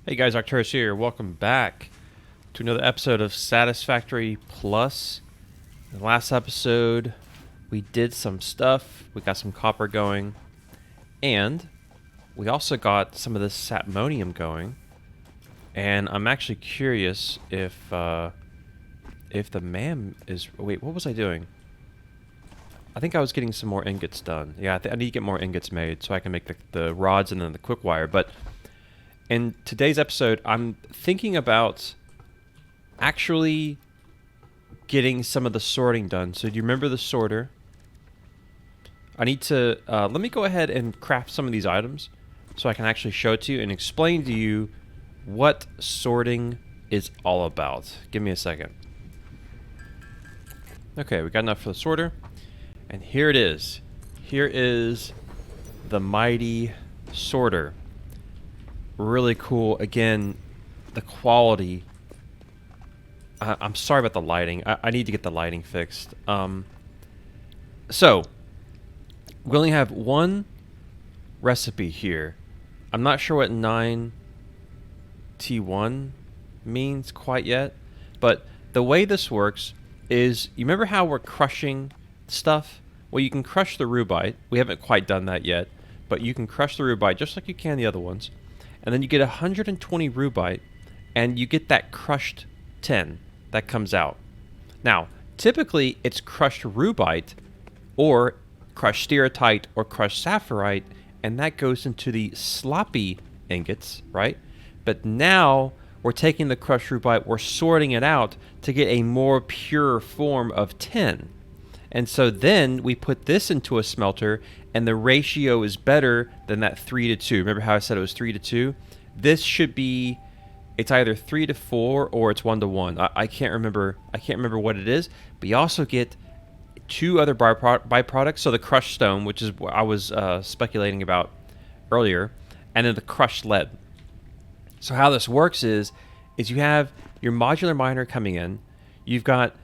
Hey guys, Arcturus here. Welcome back to another episode of Satisfactory Plus. In the last episode, we did some stuff. We got some copper going, and we also got some of this sapmonium going. And I'm actually curious if the MAM is. Wait, what was I doing? I think I was getting some more ingots done. Yeah, I need to get more ingots made so I can make the rods and then the quick wire. But in today's episode, I'm thinking about actually getting some of the sorting done. So do you remember the sorter? I need to, let me go ahead and craft some of these items so I can actually show it to you and explain to you what sorting is all about. Give me a second. Okay, we got enough for the sorter. And here it is. Here is the mighty sorter. Really cool. Again, the quality. I'm sorry about the lighting. I need to get the lighting fixed. So, we only have one recipe here. I'm not sure what 9T1 means quite yet. But the way this works is, you remember how we're crushing stuff? Well, you can crush the rubite. We haven't quite done that yet. But you can crush the rubite just like you can the other ones. And then you get 120 rubite, and you get that crushed tin that comes out. Now, typically it's crushed rubite, or crushed steatite, or crushed sapphirite, and that goes into the sloppy ingots, right? But now we're taking the crushed rubite, we're sorting it out to get a more pure form of tin. And so then we put this into a smelter, and the ratio is better than that 3-to-2. Remember how I said it was 3-to-2? This should be, it's either 3-to-4 or it's 1-to-1. I can't remember. I can't remember what it is. But you also get two other byproducts. So the crushed stone, which is what I was speculating about earlier, and then the crushed lead. So how this works is you have your modular miner coming in. You've got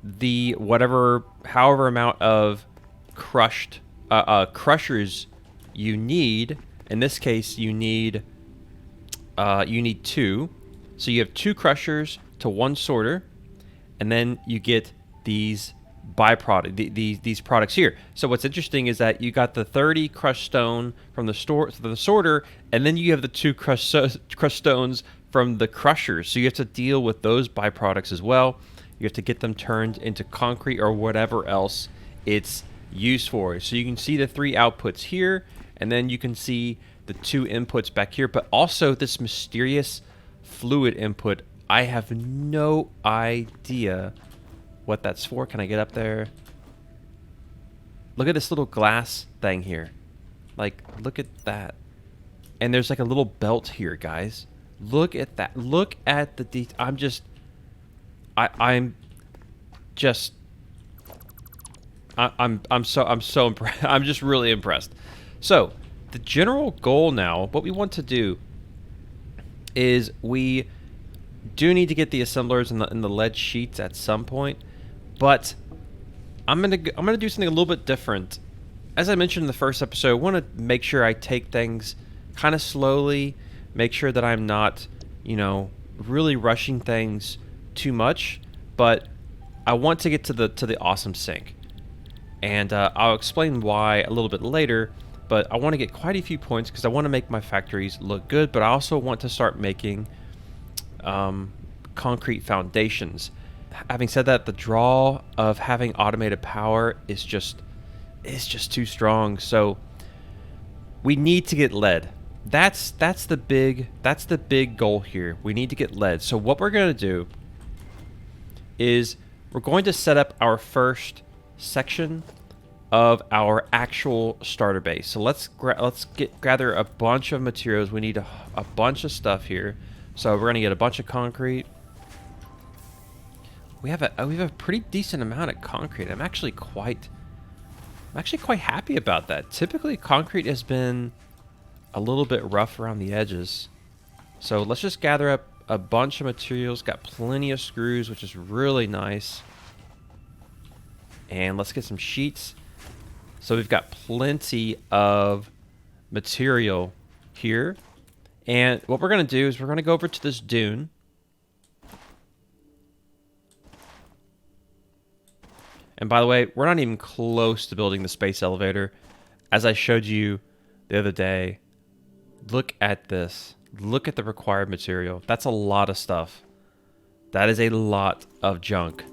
the however amount of crushed crushers you need. In this case, you need two. So you have two crushers to one sorter, and then you get these these products here. So what's interesting is that you got the 30 crushed stone from the sorter, and then you have the two crushed stones from the crushers. So you have to deal with those byproducts as well. You have to get them turned into concrete or whatever else it's used for. So you can see the three outputs here, and then you can see the two inputs back here, but also this mysterious fluid input. I have no idea what that's for. Can I get up there? Look at this little glass thing here. Like, look at that. And there's like a little belt here, guys. Look at that. Look at the detail. I'm just so impressed. I'm just really impressed. So the general goal now, what we want to do is we do need to get the assemblers and the lead sheets at some point, but I'm gonna do something a little bit different. As I mentioned in the first episode, I want to make sure I take things kind of slowly, make sure that I'm not, really rushing things too much, but I want to get to the awesome sink, and I'll explain why a little bit later. But I want to get quite a few points because I want to make my factories look good, but I also want to start making concrete foundations. Having said that, the draw of having automated power is just too strong. So we need to get lead. That's the big goal here. We need to get lead. So what we're going to do is we're going to set up our first section of our actual starter base. So let's gather a bunch of materials. We need a bunch of stuff here. So we're gonna get a bunch of concrete. We have a pretty decent amount of concrete. I'm actually quite happy about that. Typically, concrete has been a little bit rough around the edges. So let's just gather up a bunch of materials. Got plenty of screws, which is really nice. And let's get some sheets. So we've got plenty of material here. And what we're going to do is we're going to go over to this dune. And by the way, we're not even close to building the space elevator. As I showed you the other day, look at this. Look at the required material. That's a lot of stuff. That is a lot of junk.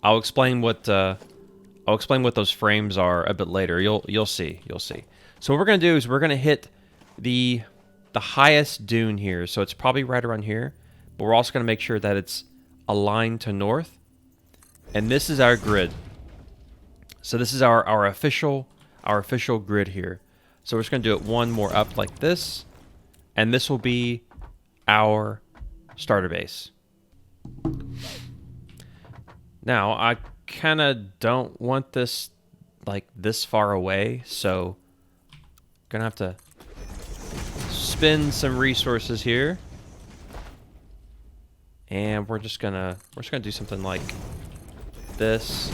I'll explain what those frames are a bit later. You'll see. So what we're gonna do is we're gonna hit the highest dune here. So it's probably right around here, but we're also gonna make sure that it's aligned to north. And this is our grid. So this is our official grid here. So we're just gonna do it one more up like this, and this will be our starter base. Now I kind of don't want this like this far away, so gonna have to spend some resources here, and we're just gonna do something like this,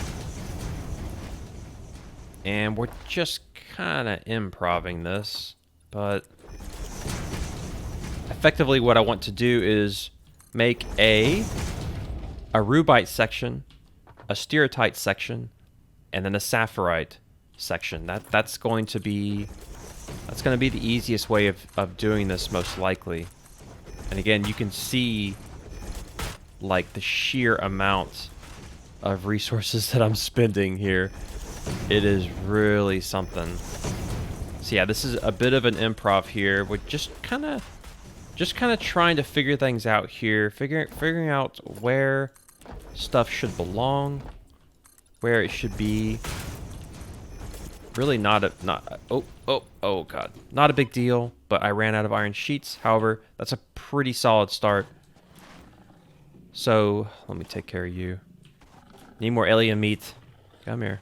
and we're just kind of improving this, but effectively what I want to do is make a rubite section, a stereotype section, and then a sapphirite section. That's going to be the easiest way of doing this, most likely. And again, you can see like the sheer amount of resources that I'm spending here. It is really something. So yeah, this is a bit of an improv here. We're just kind of trying to figure things out here, figuring out where stuff should belong, where it should be. Really not oh god, not a big deal, but I ran out of iron sheets. However, that's a pretty solid start. So let me take care of you. Need more alien meat. Come here.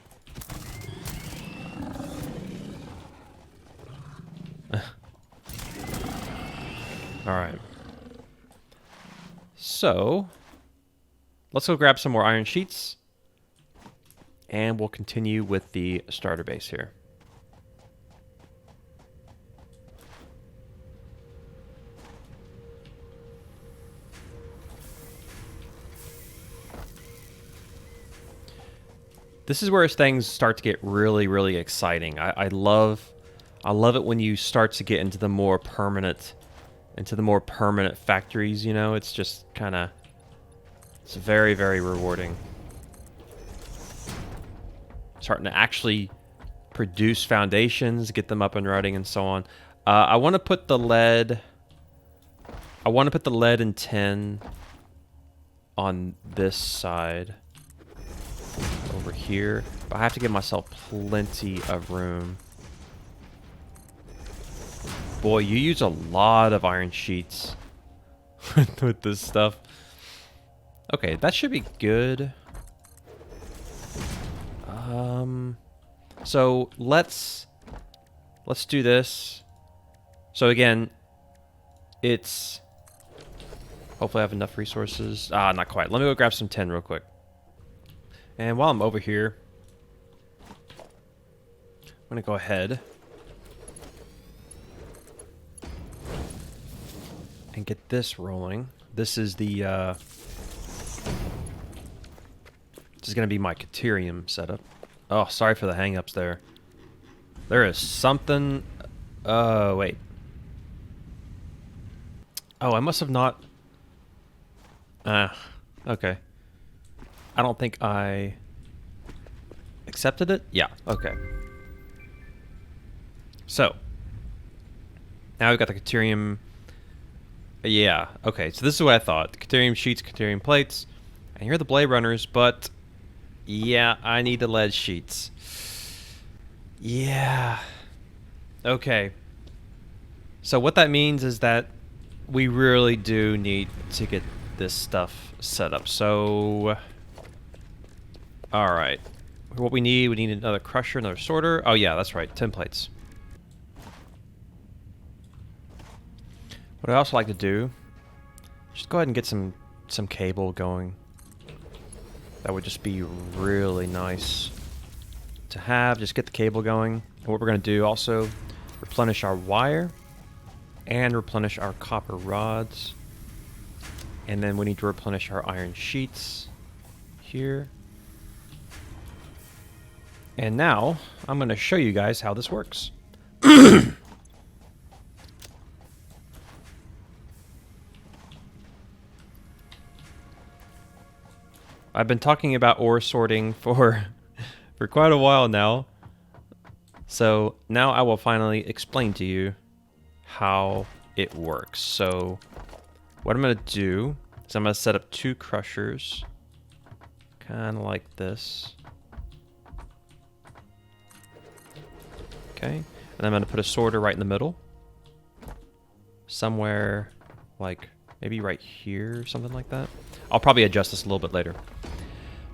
Alright. So, let's go grab some more iron sheets, and we'll continue with the starter base here. This is where things start to get really, really exciting. I love it when you start to get into the more permanent factories, you know. It's just it's very, very rewarding. Starting to actually produce foundations, get them up and running, and so on. I want to put the lead and tin on this side over here, but I have to give myself plenty of room. Boy, you use a lot of iron sheets with this stuff. Okay, that should be good. So let's do this. So again, it's hopefully I have enough resources. Not quite. Let me go grab some tin real quick. And while I'm over here, I'm gonna go ahead and get this rolling. This is the this is gonna be my Keterium setup. Oh, sorry for the hang-ups there. There is something. Wait. Oh, I must have not. Okay. I don't think I accepted it. Yeah. Okay. So now we've got the Keterium. Yeah. Okay. So this is what I thought: Keterium sheets, Keterium plates, and here are the blade runners. But yeah, I need the lead sheets. Yeah. Okay. So what that means is that we really do need to get this stuff set up. So, all right. What we need another crusher, another sorter. Oh yeah, that's right, 10 plates. What I also like to do, just go ahead and get some cable going. That would just be really nice to have. Just get the cable going. And what we're going to do also, replenish our wire. and replenish our copper rods. And then we need to replenish our iron sheets here. And now I'm going to show you guys how this works. I've been talking about ore sorting for quite a while now. So now I will finally explain to you how it works. So what I'm going to do is I'm going to set up 2 crushers, kind of like this. Okay, and I'm going to put a sorter right in the middle. Somewhere like maybe right here, something like that. I'll probably adjust this a little bit later.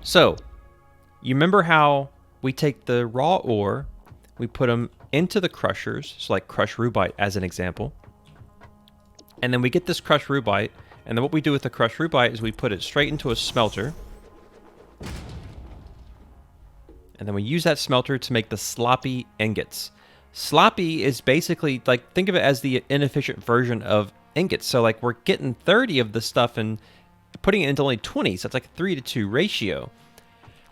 So, you remember how we take the raw ore, we put them into the crushers, so like crushed rubite as an example. And then we get this crushed rubite, and then what we do with the crushed rubite is we put it straight into a smelter. And then we use that smelter to make the sloppy ingots. Sloppy is basically, like, think of it as the inefficient version of ingots. So, like, we're getting 30 of the stuff and putting it into only 20, so it's like a 3-to-2 ratio.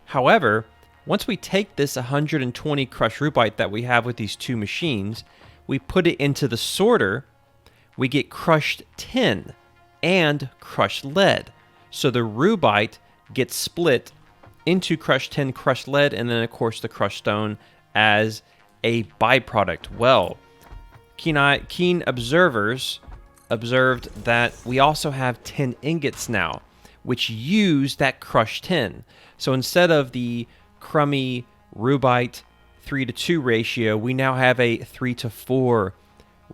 However, once we take this 120 crushed rubite that we have with these 2 machines, we put it into the sorter, we get crushed tin and crushed lead. So the rubite gets split into crushed tin, crushed lead, and then of course the crushed stone as a byproduct. Well, keen observers observed that we also have tin ingots now, which use that crushed tin. So instead of the crummy rubite 3-to-2 ratio, we now have a 3-to-4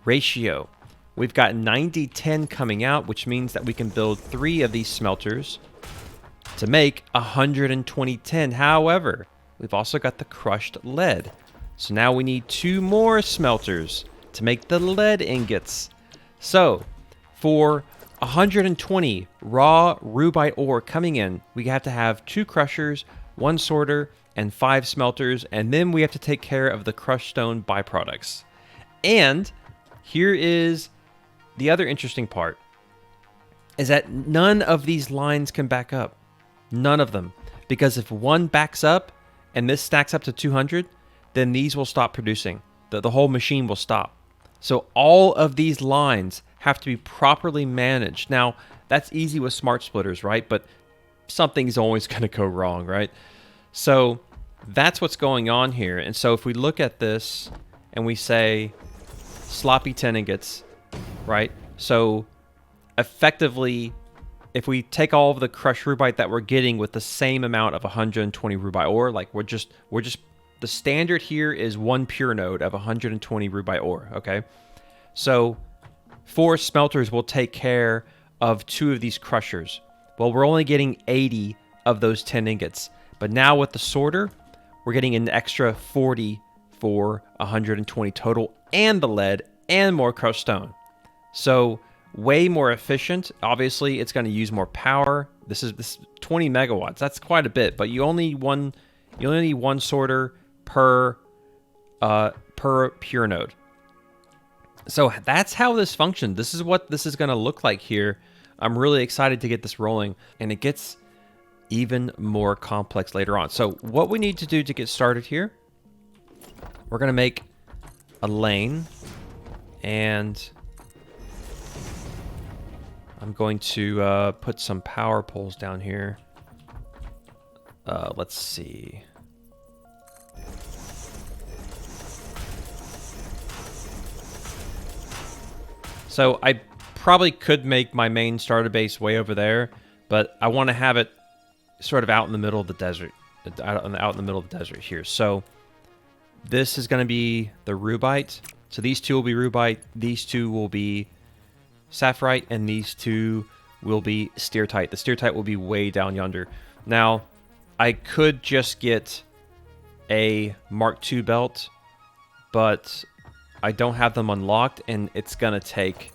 ratio. We've got 90 tin coming out, which means that we can build 3 of these smelters to make 120 tin. However, we've also got the crushed lead. So now we need 2 more smelters to make the lead ingots. So, for 120 raw rubite ore coming in, we have to have 2 crushers, 1 sorter, and 5 smelters, and then we have to take care of the crushed stone byproducts. And here is the other interesting part, is that none of these lines can back up. None of them. Because if one backs up, and this stacks up to 200, then these will stop producing. The whole machine will stop. So all of these lines have to be properly managed. Now, that's easy with smart splitters, right? But something's always going to go wrong, right? So that's what's going on here. And so if we look at this and we say sloppy tin ingots, right? So effectively, if we take all of the crushed rubite that we're getting with the same amount of 120 rubite ore, like we're just the standard here is 1 pure node of 120 rubite ore, okay? So 4 smelters will take care of 2 of these crushers. Well, we're only getting 80 of those 10 ingots. But now with the sorter, we're getting an extra 40 for 120 total, and the lead, and more crushed stone. So way more efficient. Obviously, it's going to use more power. This is 20 megawatts. That's quite a bit, but you only need 1 sorter per pure node. So that's how this functions. This is what this is going to look like here. I'm really excited to get this rolling, and it gets even more complex later on. So what we need to do to get started here, we're going to make a lane, and I'm going to put some power poles down here. Let's see. So I probably could make my main starter base way over there, but I want to have it sort of out in the middle of the desert, out in the middle of the desert here. So this is going to be the rubite. So these 2 will be rubite, these 2 will be sapphirite, and these 2 will be steertite. The steertite will be way down yonder. Now, I could just get a Mark II belt, but I don't have them unlocked, and it's gonna take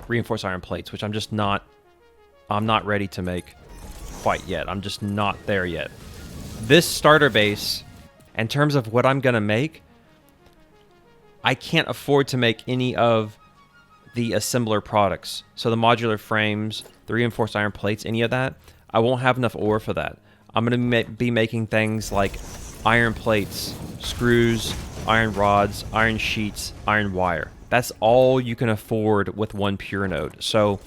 reinforced iron plates, which I'm not ready to make quite yet. I'm just not there yet. This starter base, in terms of what I'm gonna make, I can't afford to make any of the assembler products. So the modular frames, the reinforced iron plates, any of that, I won't have enough ore for that. I'm going to be making things like iron plates, screws, iron rods, iron sheets, iron wire. That's all you can afford with one pure node. So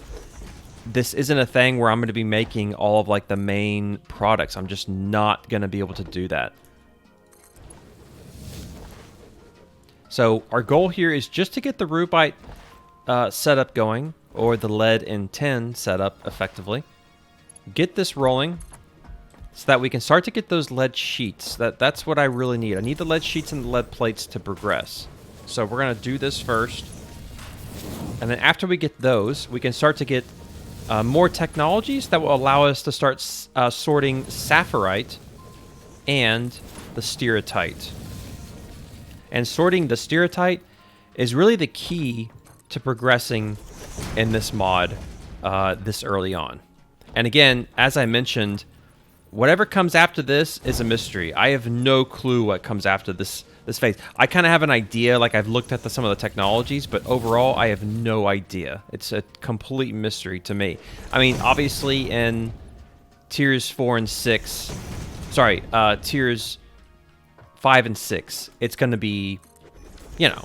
this isn't a thing where I'm going to be making all of like the main products. I'm just not going to be able to do that. So our goal here is just to get the rubite setup going, or the lead and tin setup effectively. Get this rolling so that we can start to get those lead sheets. That's what I really need. I need the lead sheets and the lead plates to progress. So we're going to do this first. And then after we get those, we can start to get more technologies that will allow us to start sorting sapphirite and the stereotype. And sorting the stereotype is really the key to progressing in this mod this early on. And again, as I mentioned, whatever comes after this is a mystery. I have no clue what comes after this phase. I kind of have an idea, like I've looked at some of the technologies, but overall I have no idea. It's a complete mystery to me. I mean, obviously in tiers 4 and 6, sorry, tiers 5 and 6, it's going to be, you know,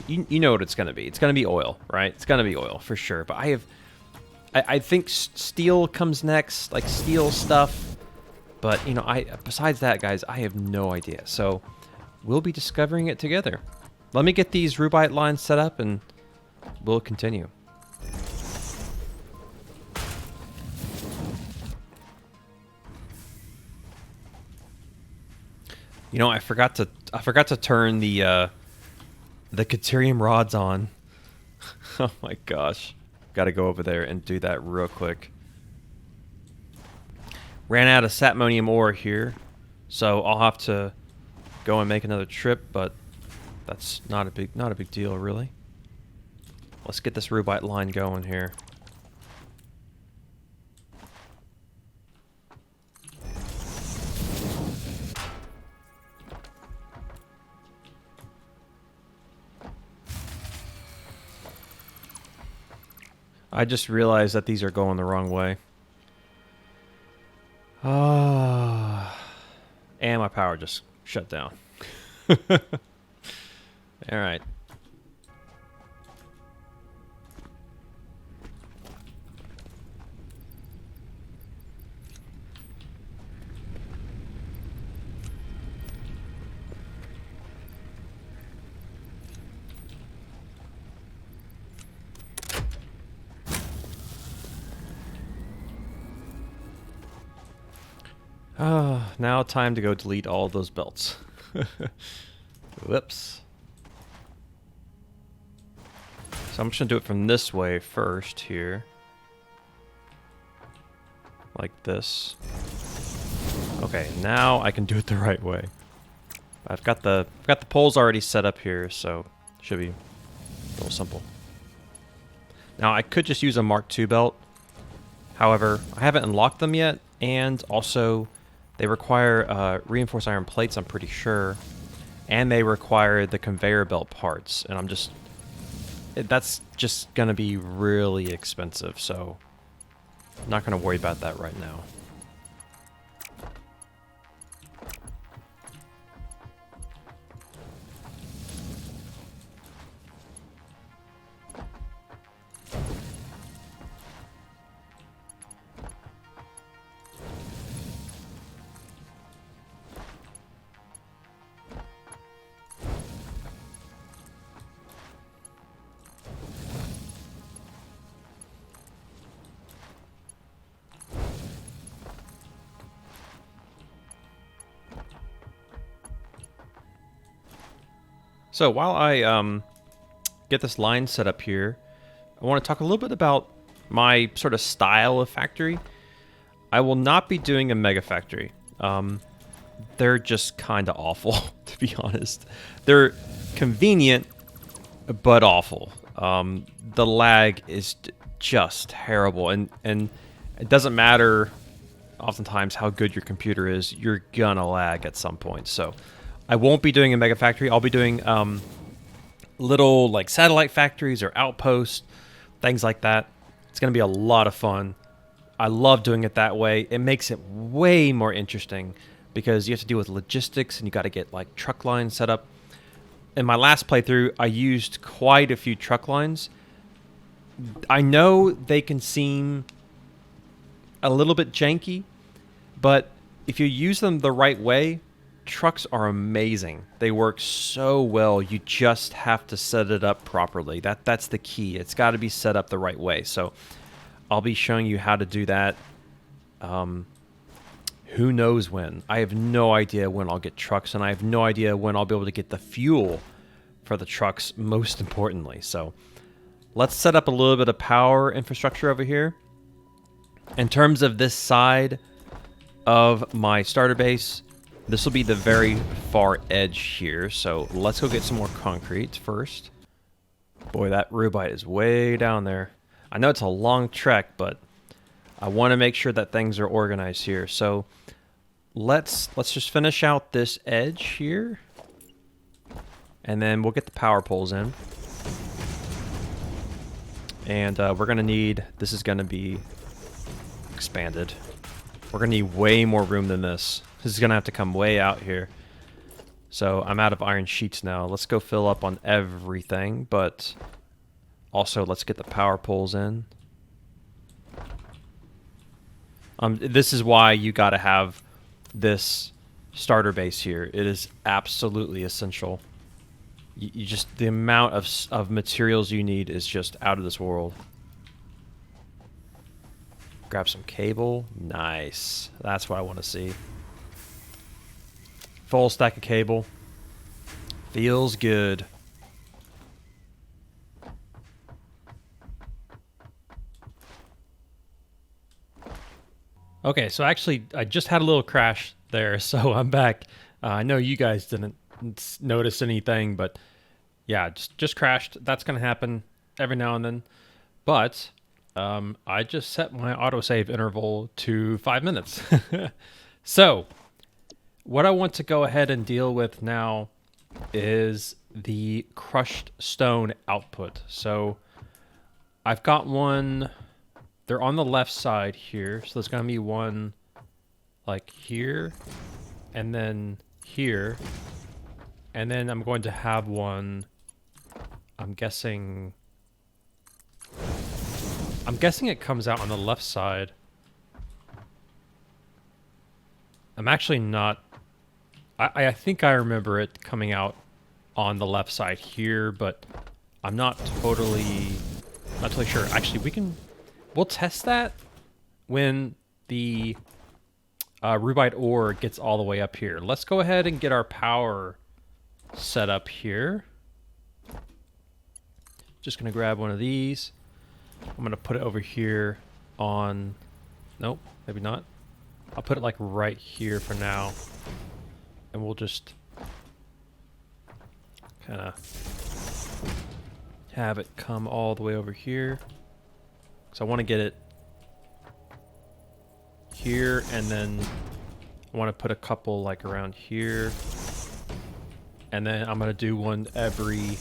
you know what it's going to be. It's going to be oil, right? It's going to be oil for sure. But I think steel comes next, like steel stuff. But, you know, besides that, guys, I have no idea. So we'll be discovering it together. Let me get these rubite lines set up and we'll continue. You know, I forgot to turn the Keterium rods on. Oh my gosh. Gotta go over there and do that real quick. Ran out of satmonium ore here, so I'll have to go and make another trip, but that's not a big deal really. Let's get this rubite line going here. I just realized that these are going the wrong way. And my power just shut down. Alright. Now time to go delete all those belts. Whoops. So I'm just gonna do it from this way first here. Like this. Okay, now I can do it the right way. I've got the poles already set up here, so it should be a little simple. Now I could just use a Mark II belt. However, I haven't unlocked them yet, and also they require reinforced iron plates, I'm pretty sure. And they require the conveyor belt parts. And that's just going to be really expensive. So I'm not going to worry about that right now. So while I get this line set up here, I want to talk a little bit about my sort of style of factory. I will not be doing a mega factory. They're just kind of awful, to be honest. They're convenient, but awful. The lag is just terrible, and it doesn't matter oftentimes how good your computer is, you're gonna lag at some point. So I won't be doing a mega factory. I'll be doing little like satellite factories or outposts, things like that. It's going to be a lot of fun. I love doing it that way. It makes it way more interesting because you have to deal with logistics and you got to get like truck lines set up. In my last playthrough, I used quite a few truck lines. I know they can seem a little bit janky, but if you use them the right way, trucks are amazing. They work so well. You just have to set it up properly. That's the key. It's got to be set up the right way. So I'll be showing you how to do that. Who knows when? I have no idea when I'll get trucks, and I have no idea when I'll be able to get the fuel for the trucks, most importantly. So let's set up a little bit of power infrastructure over here. In terms of this side of my starter base, this will be the very far edge here. So let's go get some more concrete first. Boy, that rubite is way down there. I know it's a long trek, but I want to make sure that things are organized here. So let's just finish out this edge here, and then we'll get the power poles in. And we're going to need, this is going to be expanded. We're going to need way more room than this. This is going to have to come way out here. So I'm out of iron sheets now. Let's go fill up on everything, but also let's get the power poles in. This is why you got to have this starter base here. It is absolutely essential. You just, the amount of materials you need is just out of this world. Grab some cable. Nice. That's what I want to see. Full stack of cable. Feels good. Okay, so actually, I just had a little crash there, so I'm back. I know you guys didn't notice anything, but yeah, just crashed. That's going to happen every now and then. But I just set my autosave interval to 5 minutes. So what I want to go ahead and deal with now is the crushed stone output. So I've got one, they're on the left side here. So there's going to be one like here, and then here. And then I'm going to have one, I'm guessing it comes out on the left side. I'm actually not, I think I remember it coming out on the left side here, but I'm not totally sure. Actually, we'll test that when the rubite ore gets all the way up here. Let's go ahead and get our power set up here. Just gonna grab one of these. I'm gonna put it over here on, nope, maybe not. I'll put it like right here for now. And we'll just kind of have it come all the way over here. So I want to get it here, and then I want to put a couple like around here. And then I'm going to do one every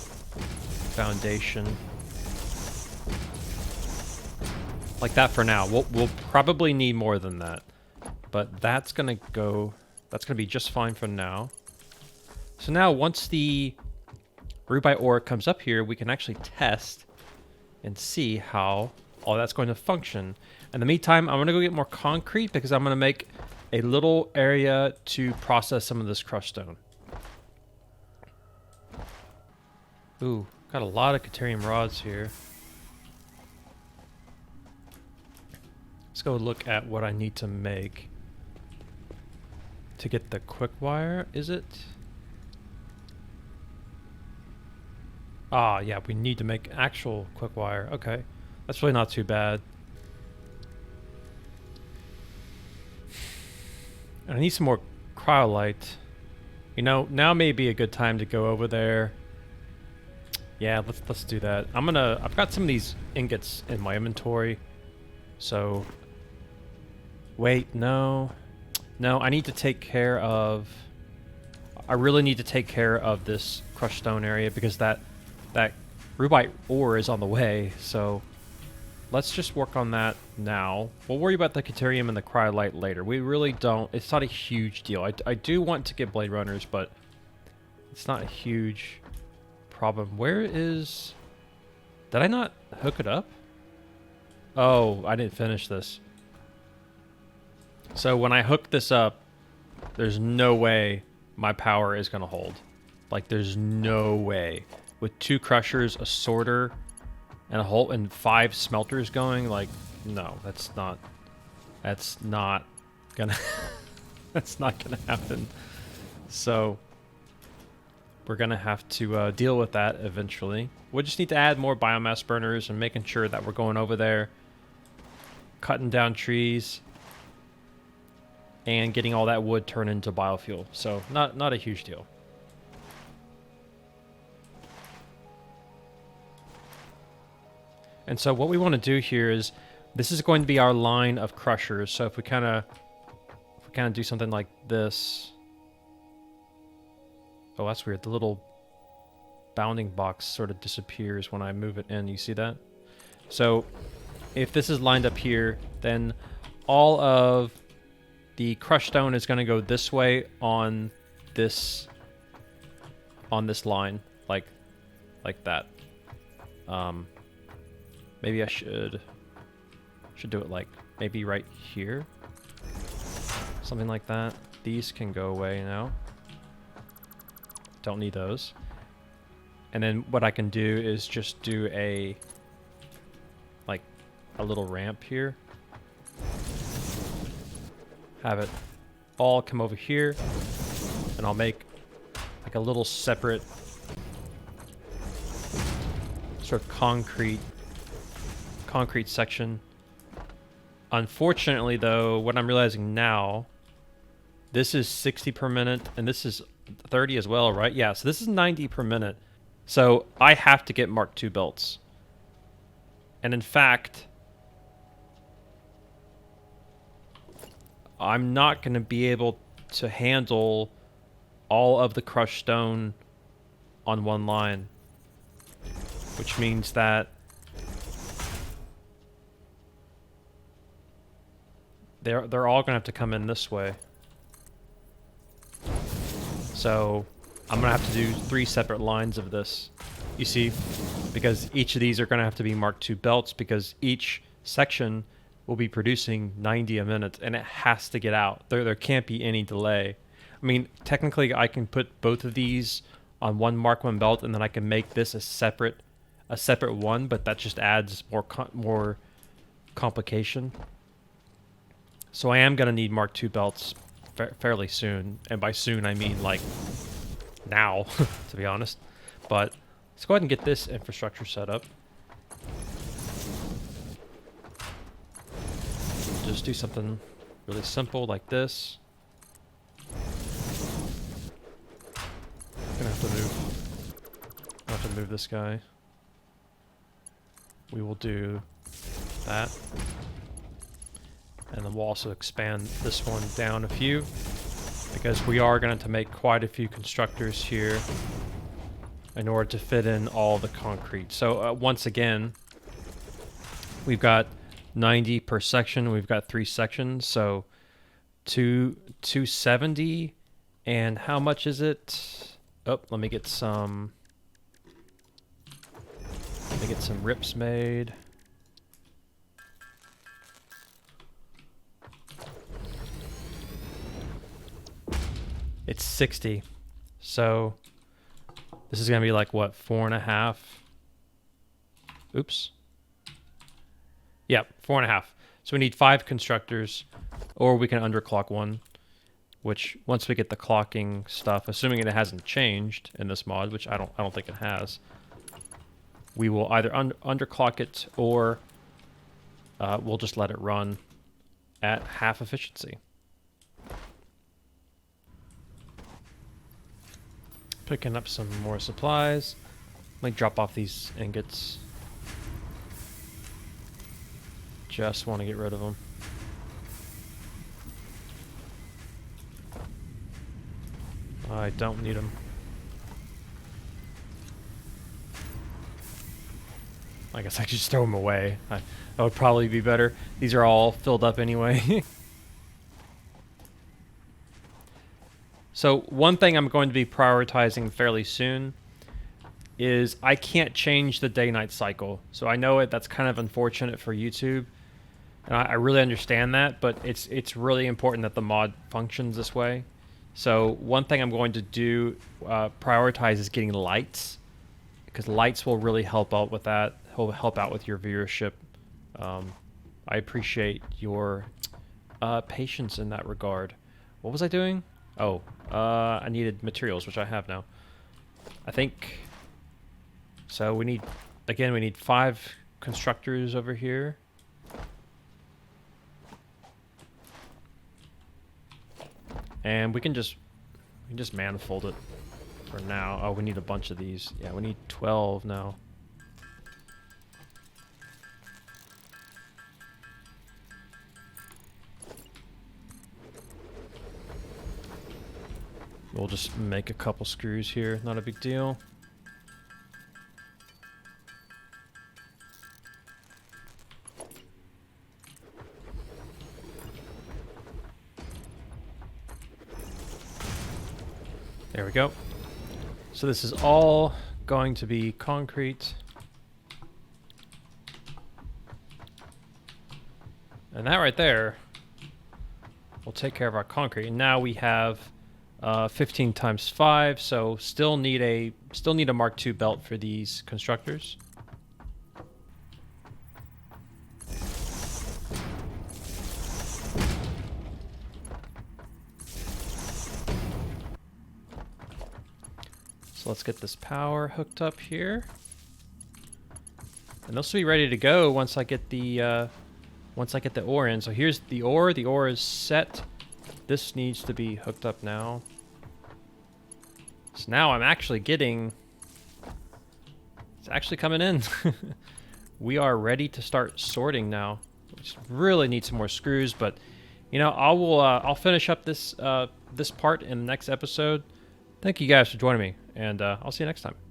foundation. Like that for now. We'll probably need more than that. But that's going to be just fine for now. So now once the rubite ore comes up here, we can actually test and see how all that's going to function. In the meantime, I'm going to go get more concrete because I'm going to make a little area to process some of this crushed stone. Ooh, got a lot of Keterium rods here. Let's go look at what I need to make to get the quick wire, is it? Ah, yeah, we need to make actual quick wire. Okay, that's really not too bad. And I need some more cryolite. You know, now may be a good time to go over there. Yeah, let's do that. I've got some of these ingots in my inventory. So wait, no, I need to take care of, I really need to take care of this crushed stone area because that that rubite ore is on the way, so let's just work on that now. We'll worry about the Keterium and the cryolite later. We really don't... It's not a huge deal. I do want to get Blade Runners, but it's not a huge problem. Where is... Did I not hook it up? Oh, I didn't finish this. So when I hook this up, there's no way my power is going to hold. Like, there's no way. With 2 crushers, a sorter, and a whole and 5 smelters going, like, no, that's not gonna that's not gonna happen. So we're gonna have to deal with that eventually. We just need to add more biomass burners and making sure that we're going over there, cutting down trees, and getting all that wood turned into biofuel. So not a huge deal. And so what we want to do here is, this is going to be our line of crushers. So if we kind of do something like this. Oh, that's weird. The little bounding box sort of disappears when I move it in. You see that? So if this is lined up here, then all of the crushed stone is going to go this way on this line, like that. Maybe I should do it like maybe right here. Something like that. These can go away now. Don't need those. And then what I can do is just do a little ramp here. Have it all come over here, and I'll make like a little separate sort of concrete section. Unfortunately, though, what I'm realizing now, this is 60 per minute, and this is 30 as well, right? Yeah, so this is 90 per minute. So I have to get Mark II belts. And in fact, I'm not going to be able to handle all of the crushed stone on one line, which means that they're all going to have to come in this way. So I'm going to have to do 3 separate lines of this, you see, because each of these are going to have to be Mark II belts, because each section will be producing 90 a minute, and it has to get out. There can't be any delay. I mean, technically I can put both of these on one Mark I belt, and then I can make this a separate one, but that just adds more complication. So I am going to need Mark II belts fairly soon, and by soon I mean like now, to be honest. But let's go ahead and get this infrastructure set up. Just do something really simple like this. Gonna have to move this guy. We will do that. And then we'll also expand this one down a few, because we are going to make quite a few constructors here in order to fit in all the concrete. So once again, we've got 90 per section. We've got 3 sections, so 270. And how much is it? Oh, let me get some rips made. It's 60. So this is going to be like, what, 4.5? Oops. Yeah, 4.5. So we need 5 constructors, or we can underclock one, which once we get the clocking stuff, assuming it hasn't changed in this mod, which I don't think it has, we will either underclock it, or we'll just let it run at half efficiency. Picking up some more supplies. Let me drop off these ingots. Just want to get rid of them. I don't need them. I guess I could just throw them away. That would probably be better. These are all filled up anyway. So one thing I'm going to be prioritizing fairly soon is I can't change the day-night cycle. So I know that's kind of unfortunate for YouTube, and I really understand that, but it's really important that the mod functions this way. So one thing I'm going to do, prioritize, is getting lights, because lights will really help out with that. Will help out with your viewership. I appreciate your patience in that regard. What was I doing? Oh, I needed materials, which I have now. I think... So we need... Again, we need 5 constructors over here. And we can just manifold it for now. Oh, we need a bunch of these. Yeah, we need 12 now. We'll just make a couple screws here, not a big deal. There we go. So this is all going to be concrete. And that right there will take care of our concrete. And now we have 15 times 5, so still need a Mark II belt for these constructors. So let's get this power hooked up here, and this will be ready to go once I get the ore in. So here's the ore. The ore is set. This needs to be hooked up now. So now I'm actually getting... It's actually coming in. We are ready to start sorting now. We just really need some more screws, but you know, I'll finish up this this part in the next episode. Thank you guys for joining me, and I'll see you next time.